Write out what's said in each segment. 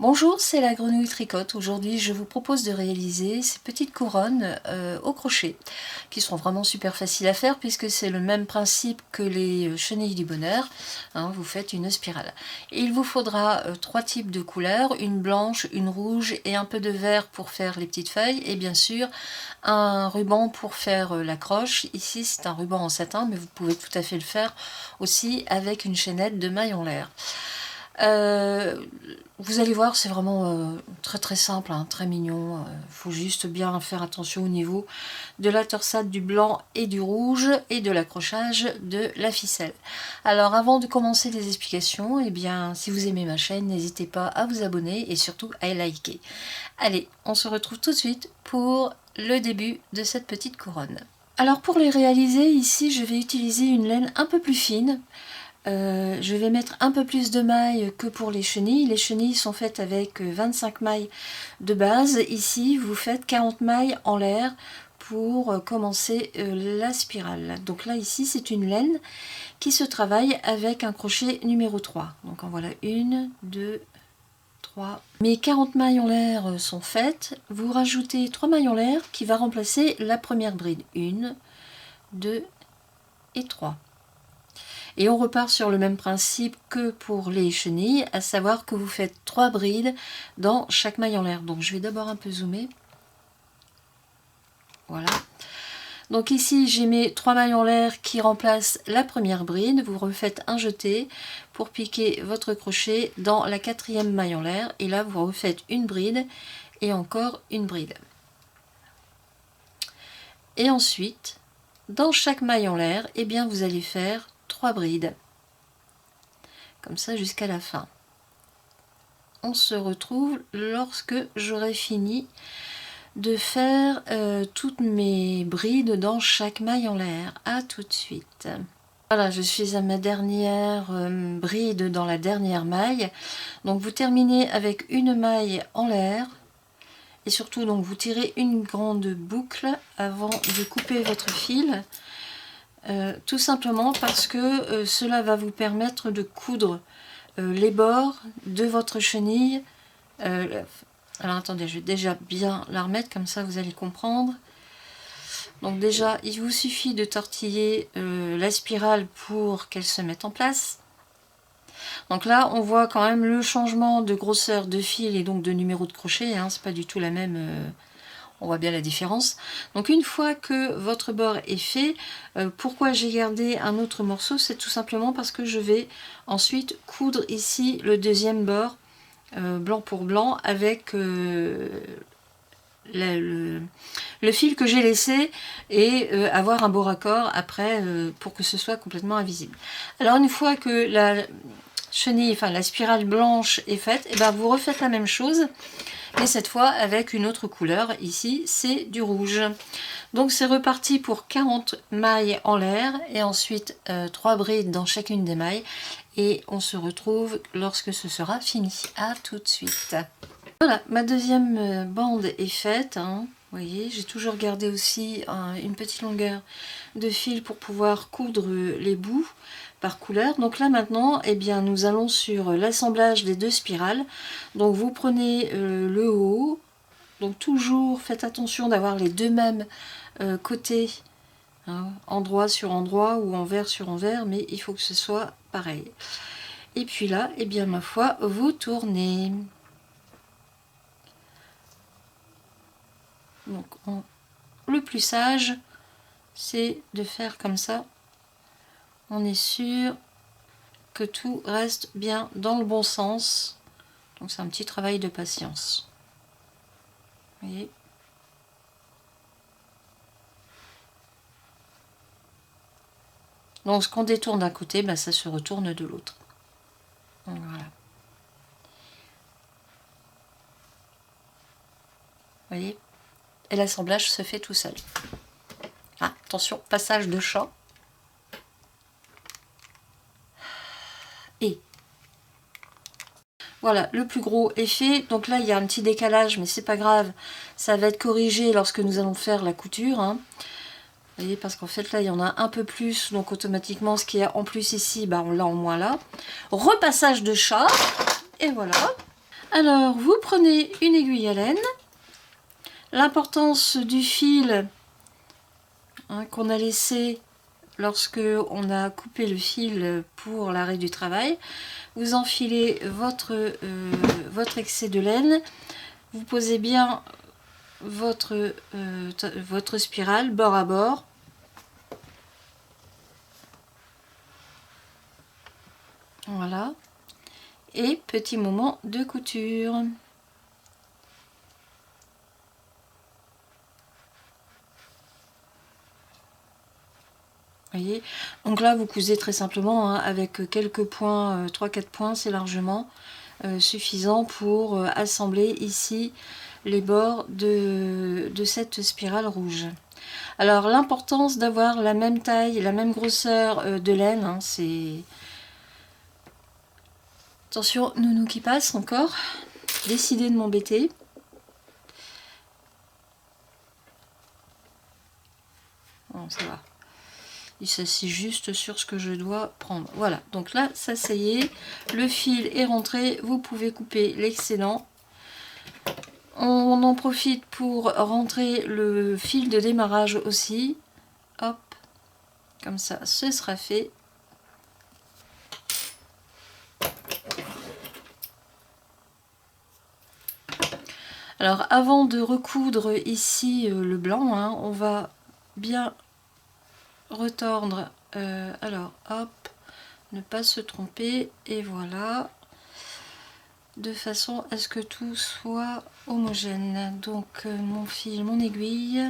Bonjour, c'est la Grenouille Tricote. Aujourd'hui, je vous propose de réaliser ces petites couronnes au crochet qui sont vraiment super faciles à faire puisque c'est le même principe que les chenilles du bonheur. Vous faites une spirale. Et il vous faudra trois types de couleurs, une blanche, une rouge et un peu de vert pour faire les petites feuilles et bien sûr un ruban pour faire l'accroche. Ici, c'est un ruban en satin, mais vous pouvez tout à fait le faire aussi avec une chaînette de maille en l'air. Vous allez voir, c'est vraiment très simple, très mignon. Faut juste bien faire attention au niveau de la torsade du blanc et du rouge et de l'accrochage de la ficelle. Alors avant de commencer les explications, eh bien, si vous aimez ma chaîne, n'hésitez pas à vous abonner et surtout à liker. Allez, on se retrouve tout de suite pour le début de cette petite couronne. Alors pour les réaliser, ici je vais utiliser une laine un peu plus fine. Je vais mettre un peu plus de mailles que pour les chenilles. Les chenilles sont faites avec 25 mailles de base. Ici, vous faites 40 mailles en l'air pour commencer la spirale. Donc là, ici, c'est une laine qui se travaille avec un crochet numéro 3. Donc en voilà 1, 2, 3. Mes 40 mailles en l'air sont faites. Vous rajoutez 3 mailles en l'air qui va remplacer la première bride. 1, 2 et 3. Et on repart sur le même principe que pour les chenilles, à savoir que vous faites 3 brides dans chaque maille en l'air. Donc je vais d'abord un peu zoomer. Voilà. Donc ici j'ai mes 3 mailles en l'air qui remplacent la première bride. Vous refaites un jeté pour piquer votre crochet dans la 4e maille en l'air. Et là vous refaites une bride et encore une bride. Et ensuite, dans chaque maille en l'air, eh bien vous allez faire 3 brides. Comme ça jusqu'à la fin. On se retrouve lorsque j'aurai fini de faire toutes mes brides dans chaque maille en l'air. À tout de suite. Voilà, je suis à ma dernière bride dans la dernière maille. Donc vous terminez avec une maille en l'air. Et surtout, donc vous tirez une grande boucle avant de couper votre fil. Tout simplement parce que cela va vous permettre de coudre les bords de votre chenille. Alors attendez, je vais déjà bien la remettre, comme ça vous allez comprendre. Donc déjà, il vous suffit de tortiller la spirale pour qu'elle se mette en place. Donc là, on voit quand même le changement de grosseur de fil et donc de numéro de crochet. C'est pas du tout la même... on voit bien la différence. Donc une fois que votre bord est fait, pourquoi j'ai gardé un autre morceau? C'est tout simplement parce que je vais ensuite coudre ici le deuxième bord, blanc pour blanc, avec le fil que j'ai laissé et avoir un beau raccord après pour que ce soit complètement invisible. Alors une fois que la chenille, enfin la spirale blanche est faite, et ben vous refaites la même chose, mais cette fois avec une autre couleur. Ici c'est du rouge. Donc c'est reparti pour 40 mailles en l'air et ensuite 3 brides dans chacune des mailles, et on se retrouve lorsque ce sera fini. À tout de suite. Voilà, ma deuxième bande est faite. Vous voyez, j'ai toujours gardé aussi une petite longueur de fil pour pouvoir coudre les bouts par couleur. Donc là maintenant, eh bien, nous allons sur l'assemblage des deux spirales. Donc vous prenez le haut. Donc toujours faites attention d'avoir les deux mêmes côtés, endroit sur endroit ou envers sur envers, mais il faut que ce soit pareil. Et puis là, eh bien ma foi, vous tournez. Donc le plus sage, c'est de faire comme ça. On est sûr que tout reste bien dans le bon sens. Donc c'est un petit travail de patience. Vous voyez ? Donc ce qu'on détourne d'un côté, ben, ça se retourne de l'autre. Voilà. Vous voyez ? Et l'assemblage se fait tout seul. Attention, passage de chat. Et voilà, le plus gros est fait. Donc là, il y a un petit décalage, mais c'est pas grave. Ça va être corrigé lorsque nous allons faire la couture. Vous voyez, parce qu'en fait, là, il y en a un peu plus. Donc automatiquement, ce qu'il y a en plus ici, bah, on l'a en moins là. Repassage de chat. Et voilà. Alors, vous prenez une aiguille à laine. L'importance du fil qu'on a laissé lorsque on a coupé le fil pour l'arrêt du travail. Vous enfilez votre excès de laine. Vous posez bien votre spirale bord à bord. Voilà. Et petit moment de couture. Voyez, donc là vous cousez très simplement avec quelques points, 3-4 points, c'est largement suffisant pour assembler ici les bords de cette spirale rouge. Alors l'importance d'avoir la même taille, la même grosseur de laine, c'est... Attention, nounou qui passe encore, décidez de m'embêter. Bon, ça va. Il s'assied juste sur ce que je dois prendre. Voilà, donc là, ça y est, le fil est rentré, vous pouvez couper l'excédent. On en profite pour rentrer le fil de démarrage aussi. Hop, comme ça, ce sera fait. Alors, avant de recoudre ici le blanc, on va bien retordre. Alors, hop, ne pas se tromper, et voilà, de façon à ce que tout soit homogène. Donc mon fil, mon aiguille.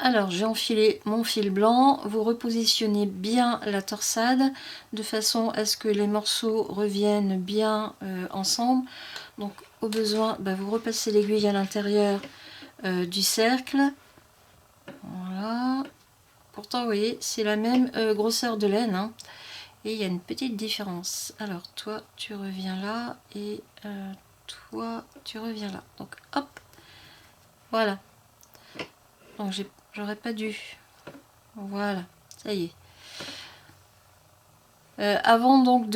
Alors j'ai enfilé mon fil blanc, vous repositionnez bien la torsade de façon à ce que les morceaux reviennent bien ensemble. Donc au besoin, vous repassez l'aiguille à l'intérieur du cercle. Voilà. Pourtant vous voyez, c'est la même grosseur de laine, et il y a une petite différence. Alors toi tu reviens là, et toi tu reviens là. Donc hop, voilà. Donc j'aurais pas dû. Voilà, ça y est. Avant donc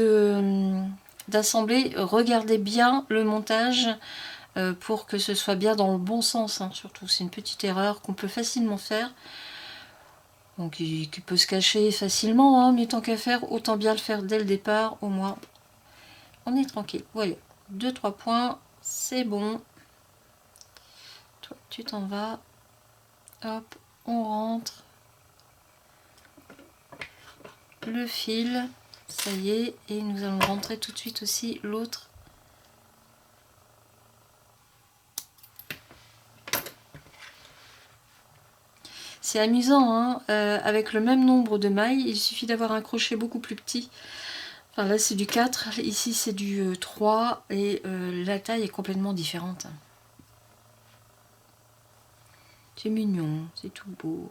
d'assembler, regardez bien le montage pour que ce soit bien dans le bon sens. Surtout, c'est une petite erreur qu'on peut facilement faire. Donc qui peut se cacher facilement, mais tant qu'à faire, autant bien le faire dès le départ, au moins on est tranquille. Voilà, 2-3 points, c'est bon. Toi, tu t'en vas. Hop, on rentre le fil, ça y est, et nous allons rentrer tout de suite aussi l'autre. C'est amusant, avec le même nombre de mailles, il suffit d'avoir un crochet beaucoup plus petit. Enfin là c'est du 4, ici c'est du 3, et la taille est complètement différente. C'est mignon, c'est tout beau.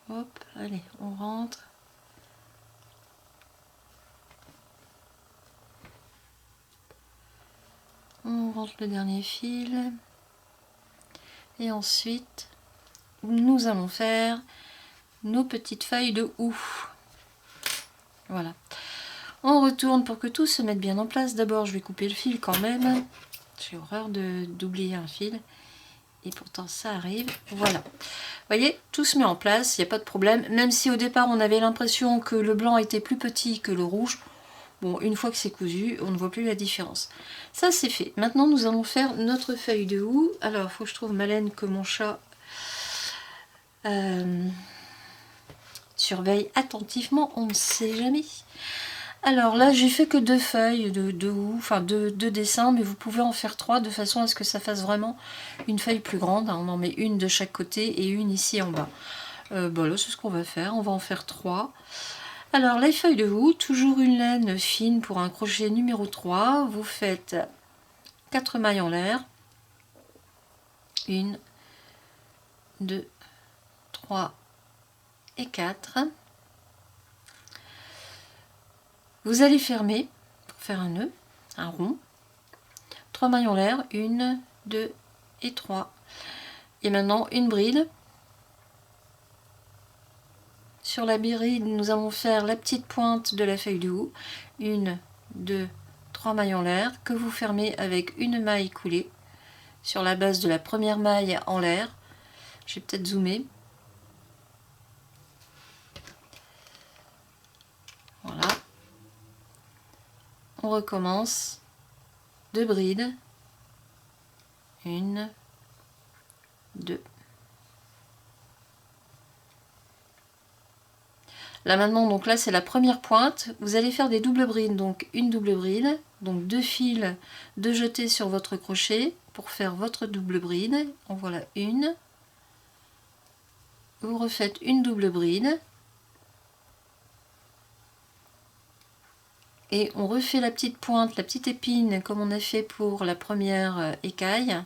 Hop, allez, on rentre. On rentre le dernier fil. Et ensuite, nous allons faire nos petites feuilles de houx. Voilà. On retourne pour que tout se mette bien en place. D'abord, je vais couper le fil quand même. J'ai horreur d'oublier un fil. Et pourtant, ça arrive. Voilà. Vous voyez, tout se met en place, il n'y a pas de problème. Même si au départ, on avait l'impression que le blanc était plus petit que le rouge. Bon, une fois que c'est cousu, on ne voit plus la différence. Ça, c'est fait. Maintenant, nous allons faire notre feuille de houx. Alors, il faut que je trouve ma laine que mon chat surveille attentivement. On ne sait jamais. Alors là, j'ai fait que 2 feuilles de houx, enfin 2 dessins, mais vous pouvez en faire 3 de façon à ce que ça fasse vraiment une feuille plus grande. On en met une de chaque côté et une ici en bas. Là, c'est ce qu'on va faire. On va en faire 3. Alors, les feuilles de houx, toujours une laine fine pour un crochet numéro 3. Vous faites 4 mailles en l'air. 1, 2, 3 et 4. Vous allez fermer pour faire un nœud, un rond. 3 mailles en l'air, 1, 2 et 3. Et maintenant, une bride. Sur la bride, nous allons faire la petite pointe de la feuille de houx. 1, 2, 3 mailles en l'air que vous fermez avec une maille coulée sur la base de la première maille en l'air. Je vais peut-être zoomer. Voilà. On recommence. 2 brides. 1, 2. Là maintenant, donc là c'est la première pointe. Vous allez faire des doubles brides, donc une double bride, donc 2 fils de jetés sur votre crochet pour faire votre double bride. En voilà une. Vous refaites une double bride. Et on refait la petite pointe, la petite épine comme on a fait pour la première écaille.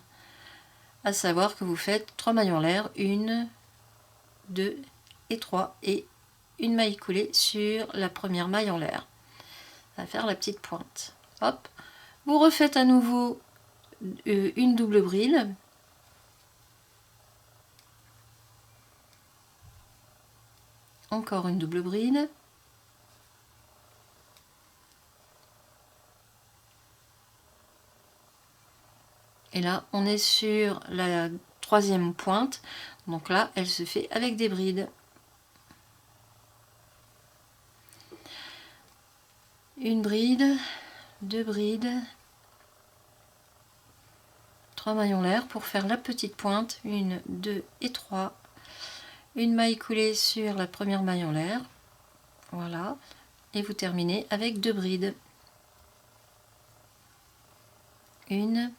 À savoir que vous faites 3 mailles en l'air, 1, 2 et 3 et une maille coulée sur la première maille en l'air. Ça va faire la petite pointe. Hop. Vous refaites à nouveau une double bride. Encore une double bride. Et là, on est sur la troisième pointe. Donc là, elle se fait avec des brides. Une bride, 2 brides, 3 mailles en l'air pour faire la petite pointe. 1, 2 et 3. Une maille coulée sur la première maille en l'air. Voilà. Et vous terminez avec 2 brides. 1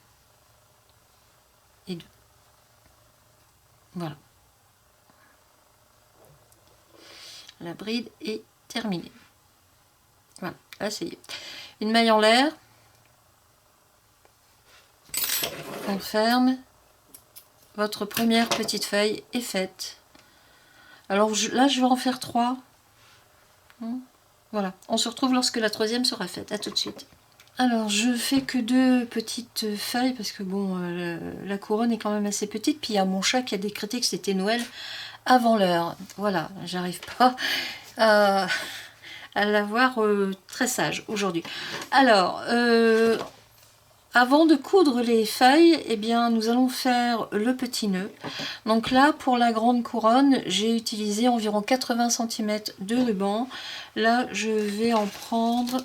et 2. Voilà. La bride est terminée. Voilà, là c'est une maille en l'air. On ferme. Votre première petite feuille est faite. Alors là je vais en faire 3. Voilà, on se retrouve lorsque la troisième sera faite. À tout de suite. Alors je fais que 2 petites feuilles parce que bon la couronne est quand même assez petite, puis il y a mon chat qui a décrété que c'était Noël avant l'heure. Voilà, j'arrive pas à l'avoir très sage aujourd'hui. Alors avant de coudre les feuilles, eh bien nous allons faire le petit nœud. Donc là pour la grande couronne j'ai utilisé environ 80 cm de ruban. Là je vais en prendre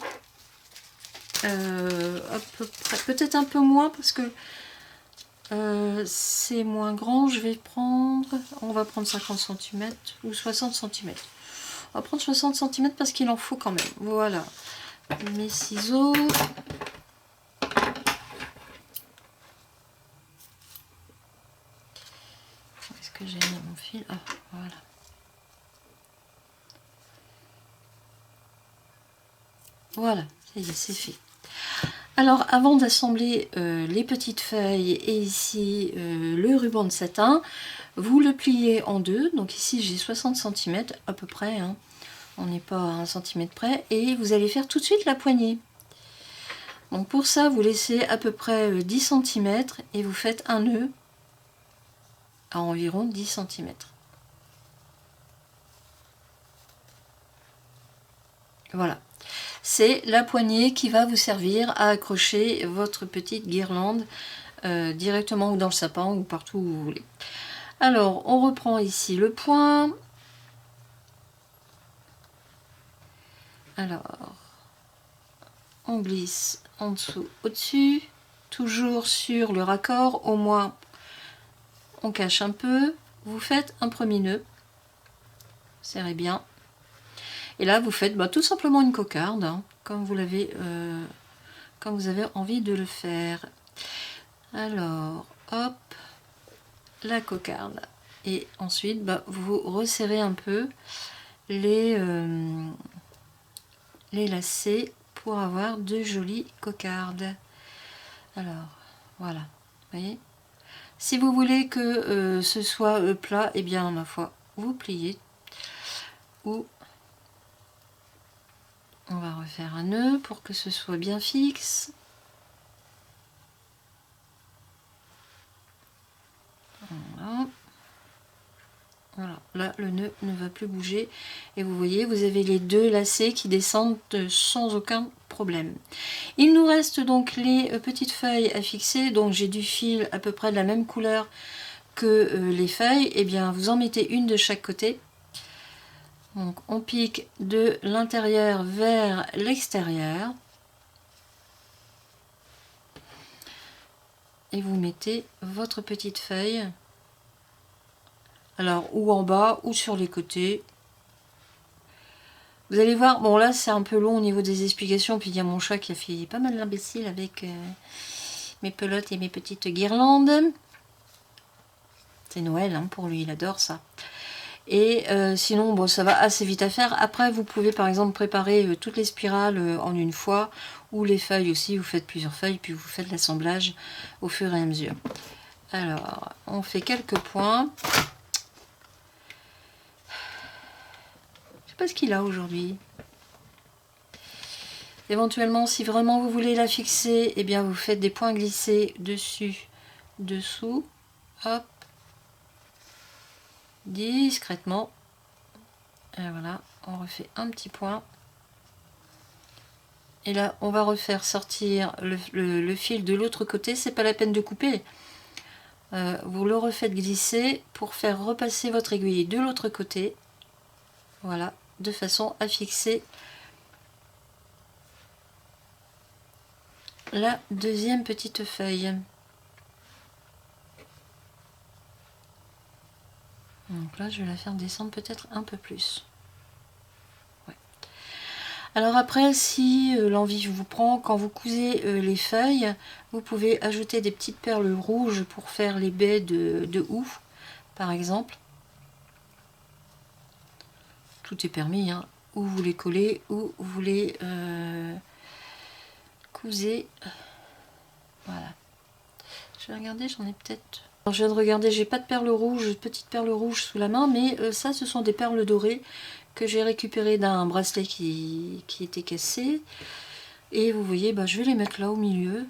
à peu près, peut-être un peu moins parce que c'est moins grand. Je vais prendre, on va prendre 50 cm ou 60 cm. On va prendre 60 cm parce qu'il en faut quand même. Voilà, mes ciseaux. Est-ce que j'ai mis mon fil? Ah, voilà. Voilà, ça y est, c'est fait. Alors avant d'assembler les petites feuilles et ici le ruban de satin, vous le pliez en deux. Donc ici j'ai 60 cm à peu près, hein. On n'est pas à 1 cm près, et vous allez faire tout de suite la poignée. Donc pour ça vous laissez à peu près 10 cm et vous faites un nœud à environ 10 cm. Voilà. C'est la poignée qui va vous servir à accrocher votre petite guirlande directement ou dans le sapin ou partout où vous voulez. Alors, on reprend ici le point. Alors, on glisse en dessous, au-dessus, toujours sur le raccord, au moins on cache un peu. Vous faites un premier nœud, serrez bien. Et là, vous faites tout simplement une cocarde, hein, comme vous l'avez, comme vous avez envie de le faire. Alors, hop, la cocarde. Et ensuite, vous resserrez un peu les lacets pour avoir de jolies cocardes. Alors, voilà, vous voyez. Si vous voulez que ce soit plat, et bien, ma foi, vous pliez. Ou on va refaire un nœud pour que ce soit bien fixe. Voilà. Voilà, là le nœud ne va plus bouger et vous voyez, vous avez les deux lacets qui descendent sans aucun problème. problème. Il nous reste donc les petites feuilles à fixer. Donc j'ai du fil à peu près de la même couleur que les feuilles. Et bien vous en mettez une de chaque côté. Donc on pique de l'intérieur vers l'extérieur. Et vous mettez votre petite feuille. Alors ou en bas ou sur les côtés. Vous allez voir, bon là c'est un peu long au niveau des explications, puis il y a mon chat qui a fait pas mal l'imbécile avec mes pelotes et mes petites guirlandes. C'est Noël hein, pour lui, il adore ça. Et sinon, bon, ça va assez vite à faire. Après, vous pouvez par exemple préparer toutes les spirales en une fois, ou les feuilles aussi, vous faites plusieurs feuilles, puis vous faites l'assemblage au fur et à mesure. Alors, on fait quelques points. Je sais pas ce qu'il a aujourd'hui. Éventuellement, si vraiment vous voulez la fixer, eh bien vous faites des points glissés dessus, dessous, hop, discrètement. Et voilà, on refait un petit point. Et là, on va refaire sortir le fil de l'autre côté. C'est pas la peine de couper. Vous le refaites glisser pour faire repasser votre aiguille de l'autre côté. Voilà, de façon à fixer la deuxième petite feuille. Donc là, je vais la faire descendre peut-être un peu plus. Ouais. Alors après, si l'envie vous prend, quand vous cousez les feuilles, vous pouvez ajouter des petites perles rouges pour faire les baies de houx, par exemple. Tout est permis, hein. Ou vous les collez, ou vous les cousez. Voilà. Je vais regarder, j'en ai peut-être... Alors, je viens de regarder, j'ai pas de perles rouges, petite perle rouge sous la main, mais ça, ce sont des perles dorées que j'ai récupérées d'un bracelet qui était cassé. Et vous voyez, bah, je vais les mettre là au milieu.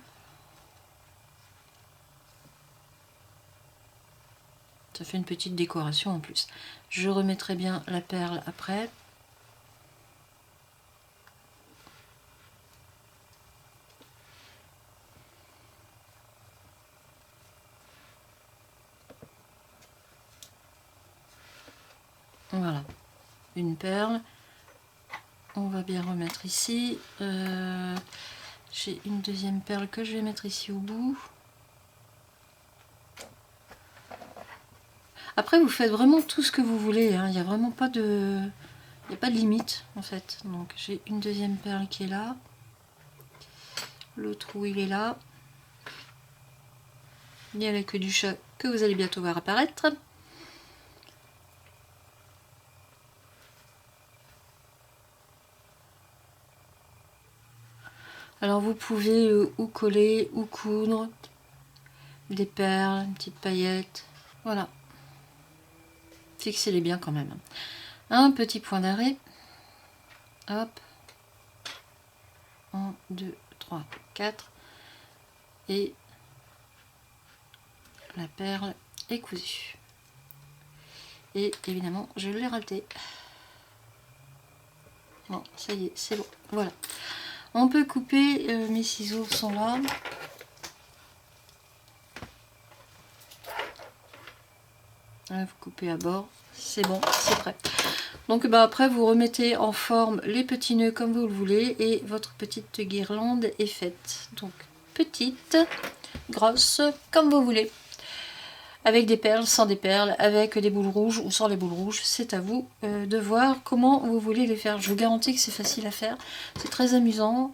Ça fait une petite décoration en plus. Je remettrai bien la perle après. Voilà, une perle. On va bien remettre ici. J'ai une deuxième perle que je vais mettre ici au bout. Après, vous faites vraiment tout ce que vous voulez. Hein. Il n'y a vraiment pas de... Il n'y a pas de limite, en fait. Donc, j'ai une deuxième perle qui est là. L'autre trou, il est là. Il y a la queue du chat que vous allez bientôt voir apparaître. Alors vous pouvez ou coller ou coudre des perles, une petite paillette. Voilà. Fixez-les bien quand même. Un petit point d'arrêt. Hop. 1, 2, 3, 4. Et la perle est cousue. Et évidemment, je l'ai raté. Bon, ça y est, c'est bon. Voilà. On peut couper, mes ciseaux sont là. Là, vous coupez à bord, c'est bon, c'est prêt. Donc bah, après, vous remettez en forme les petits nœuds comme vous le voulez et votre petite guirlande est faite. Donc petite, grosse, comme vous voulez. Avec des perles, sans des perles, avec des boules rouges ou sans les boules rouges, c'est à vous de voir comment vous voulez les faire. Je vous garantis que c'est facile à faire, c'est très amusant.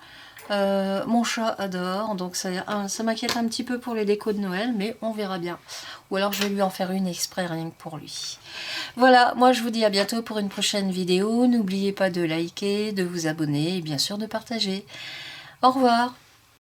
Mon chat adore, donc ça m'inquiète un petit peu pour les décos de Noël, mais on verra bien. Ou alors je vais lui en faire une exprès rien que pour lui. Voilà, moi je vous dis à bientôt pour une prochaine vidéo. N'oubliez pas de liker, de vous abonner et bien sûr de partager. Au revoir.